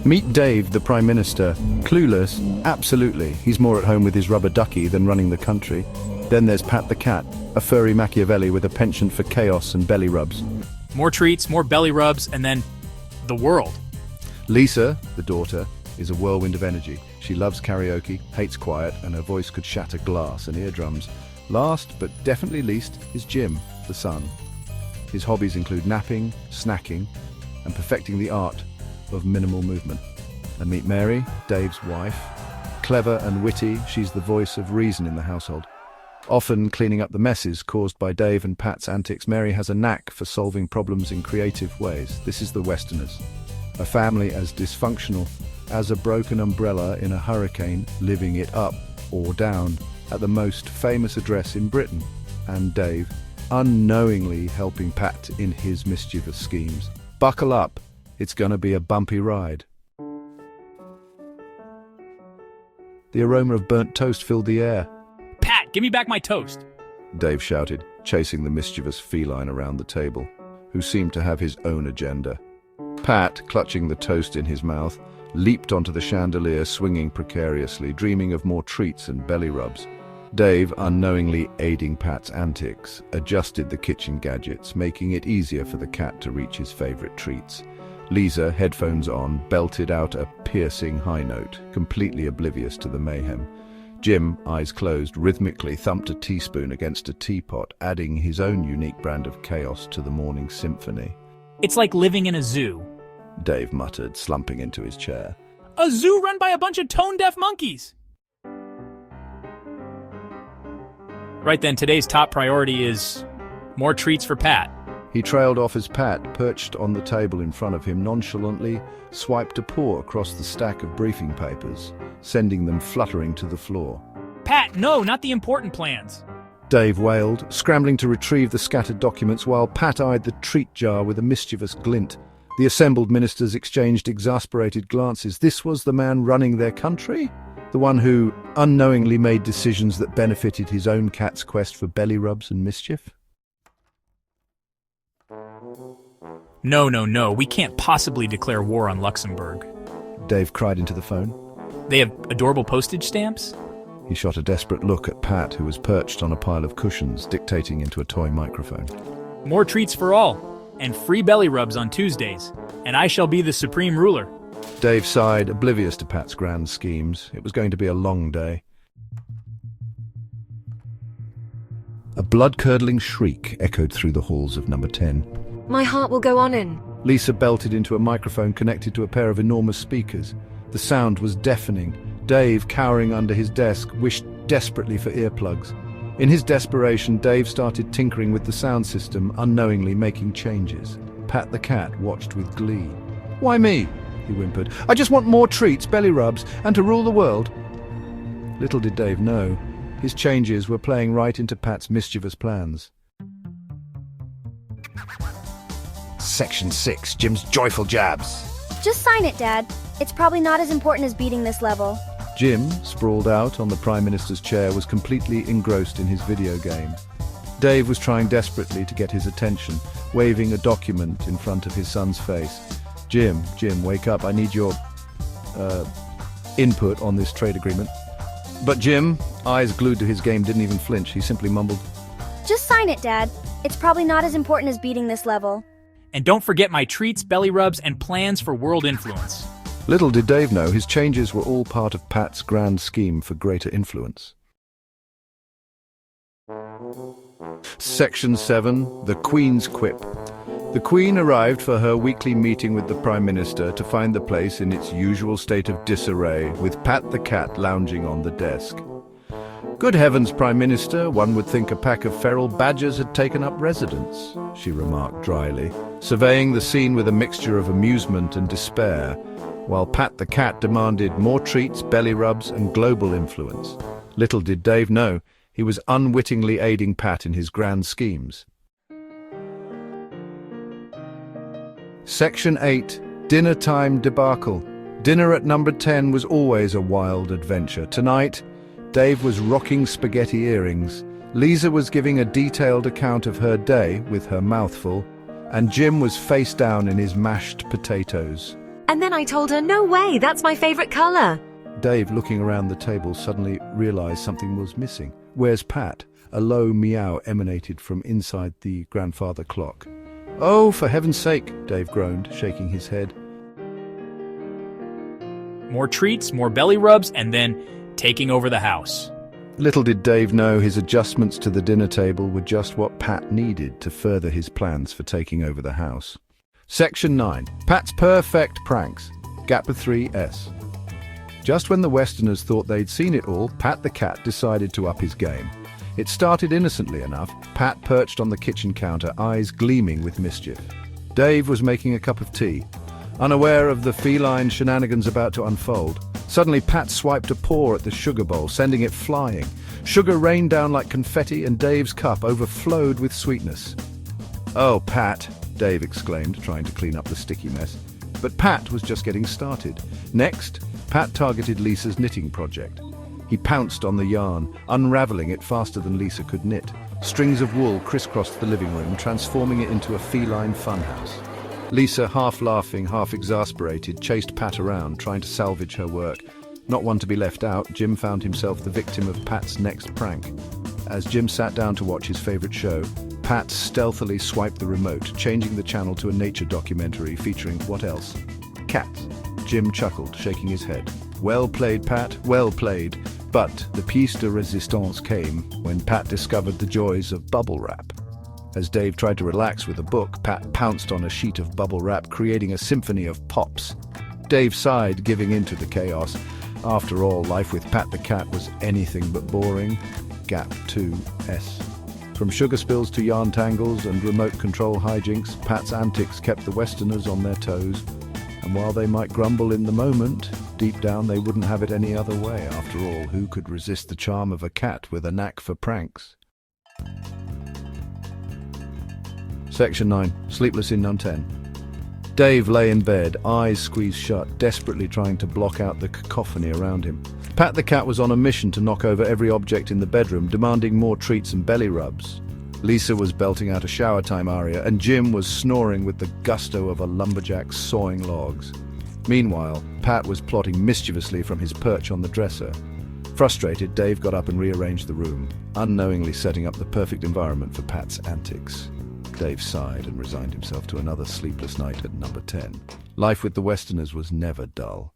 Meet Dave, the Prime Minister. Clueless? Absolutely. He's more at home with his rubber ducky than running the country. Then there's Pat the cat, a furry Machiavelli with a penchant for chaos and belly rubs. More treats, more belly rubs, and then the world. Lisa, the daughter, is a whirlwind of energy. She loves karaoke, hates quiet, and her voice could shatter glass and eardrums. Last, but definitely least, is Jim, the son. His hobbies include napping, snacking, and perfecting the art of minimal movement. And meet Mary, Dave's wife. Clever and witty, she's the voice of reason in the household. Often cleaning up the messes caused by Dave and Pat's antics, Mary has a knack for solving problems in creative ways. This is the Westerners. A family as dysfunctional as a broken umbrella in a hurricane, living it up or down at the most famous address in Britain. And Dave, unknowingly helping Pat in his mischievous schemes. Buckle up, it's gonna be a bumpy ride. The aroma of burnt toast filled the air. Pat, give me back my toast. Dave shouted, chasing the mischievous feline around the table, who seemed to have his own agenda. Pat, clutching the toast in his mouth, leaped onto the chandelier, swinging precariously, dreaming of more treats and belly rubs. Dave, unknowingly aiding Pat's antics, adjusted the kitchen gadgets, making it easier for the cat to reach his favorite treats. Lisa, headphones on, belted out a piercing high note, completely oblivious to the mayhem. Jim, eyes closed, rhythmically thumped a teaspoon against a teapot, adding his own unique brand of chaos to the morning symphony. It's like living in a zoo. Dave muttered, slumping into his chair. A zoo run by a bunch of tone-deaf monkeys. Right then, today's top priority is more treats for Pat. He trailed off as Pat, perched on the table in front of him, nonchalantly swiped a paw across the stack of briefing papers, sending them fluttering to the floor. Pat, no, not the important plans. Dave wailed, scrambling to retrieve the scattered documents while Pat eyed the treat jar with a mischievous glint. The assembled ministers exchanged exasperated glances. This was the man running their country? The one who unknowingly made decisions that benefited his own cat's quest for belly rubs and mischief? No, we can't possibly declare war on Luxembourg. Dave cried into the phone. They have adorable postage stamps? He shot a desperate look at Pat, who was perched on a pile of cushions, dictating into a toy microphone. More treats for all, and free belly rubs on Tuesdays, and I shall be the supreme ruler. Dave sighed, oblivious to Pat's grand schemes. It was going to be a long day. A blood-curdling shriek echoed through the halls of number 10. My heart will go on in. Lisa belted into a microphone connected to a pair of enormous speakers. The sound was deafening. Dave, cowering under his desk, wished desperately for earplugs. In his desperation, Dave started tinkering with the sound system, unknowingly making changes. Pat the cat watched with glee. "Why me?" he whimpered. "I just want more treats, belly rubs, and to rule the world." Little did Dave know, his changes were playing right into Pat's mischievous plans. Section 6, Jim's joyful jabs. Just sign it, Dad. It's probably not as important as beating this level. Jim, sprawled out on the Prime Minister's chair, was completely engrossed in his video game. Dave was trying desperately to get his attention, waving a document in front of his son's face. Jim, wake up. I need your input on this trade agreement." But Jim, eyes glued to his game, didn't even flinch. He simply mumbled, Just sign it, Dad. It's probably not as important as beating this level. And don't forget my treats, belly rubs, and plans for world influence. Little did Dave know, his changes were all part of Pat's grand scheme for greater influence. Section 7, The Queen's Quip. The Queen arrived for her weekly meeting with the Prime Minister to find the place in its usual state of disarray, with Pat the cat lounging on the desk. "Good heavens, Prime Minister, one would think a pack of feral badgers had taken up residence," she remarked dryly, surveying the scene with a mixture of amusement and despair, while Pat the cat demanded more treats, belly rubs, and global influence. Little did Dave know, he was unwittingly aiding Pat in his grand schemes. Section 8, Dinner Time Debacle. Dinner at number 10 was always a wild adventure. Tonight, Dave was rocking spaghetti earrings, Lisa was giving a detailed account of her day with her mouth full, and Jim was face down in his mashed potatoes. And then I told her, no way, that's my favorite color. Dave, looking around the table, suddenly realized something was missing. Where's Pat? A low meow emanated from inside the grandfather clock. Oh, for heaven's sake, Dave groaned, shaking his head. More treats, more belly rubs, and then taking over the house. Little did Dave know his adjustments to the dinner table were just what Pat needed to further his plans for taking over the house. Section 9. Pat's perfect pranks. Gap of 3S. Just when the Westerners thought they'd seen it all, Pat the cat decided to up his game. It started innocently enough. Pat perched on the kitchen counter, eyes gleaming with mischief. Dave was making a cup of tea, unaware of the feline shenanigans about to unfold. Suddenly, Pat swiped a paw at the sugar bowl, sending it flying. Sugar rained down like confetti, and Dave's cup overflowed with sweetness. "Oh, Pat," Dave exclaimed, trying to clean up the sticky mess. But Pat was just getting started. Next, Pat targeted Lisa's knitting project. He pounced on the yarn, unraveling it faster than Lisa could knit. Strings of wool crisscrossed the living room, transforming it into a feline funhouse. Lisa, half laughing, half exasperated, chased Pat around, trying to salvage her work. Not one to be left out, Jim found himself the victim of Pat's next prank. As Jim sat down to watch his favorite show, Pat stealthily swiped the remote, changing the channel to a nature documentary featuring what else? Cats. Jim chuckled, shaking his head. Well played, Pat, well played. But the piece de resistance came when Pat discovered the joys of bubble wrap. As Dave tried to relax with a book, Pat pounced on a sheet of bubble wrap, creating a symphony of pops. Dave sighed, giving in to the chaos. After all, life with Pat the cat was anything but boring. Gap 2S. From sugar spills to yarn tangles and remote control hijinks, Pat's antics kept the Westerners on their toes. And while they might grumble in the moment, deep down they wouldn't have it any other way. After all, who could resist the charm of a cat with a knack for pranks? Section 9. Sleepless in None 10. Dave lay in bed, eyes squeezed shut, desperately trying to block out the cacophony around him. Pat the cat was on a mission to knock over every object in the bedroom, demanding more treats and belly rubs. Lisa was belting out a shower time aria, and Jim was snoring with the gusto of a lumberjack sawing logs. Meanwhile, Pat was plotting mischievously from his perch on the dresser. Frustrated, Dave got up and rearranged the room, unknowingly setting up the perfect environment for Pat's antics. Dave sighed and resigned himself to another sleepless night at number 10. Life with the Westerners was never dull.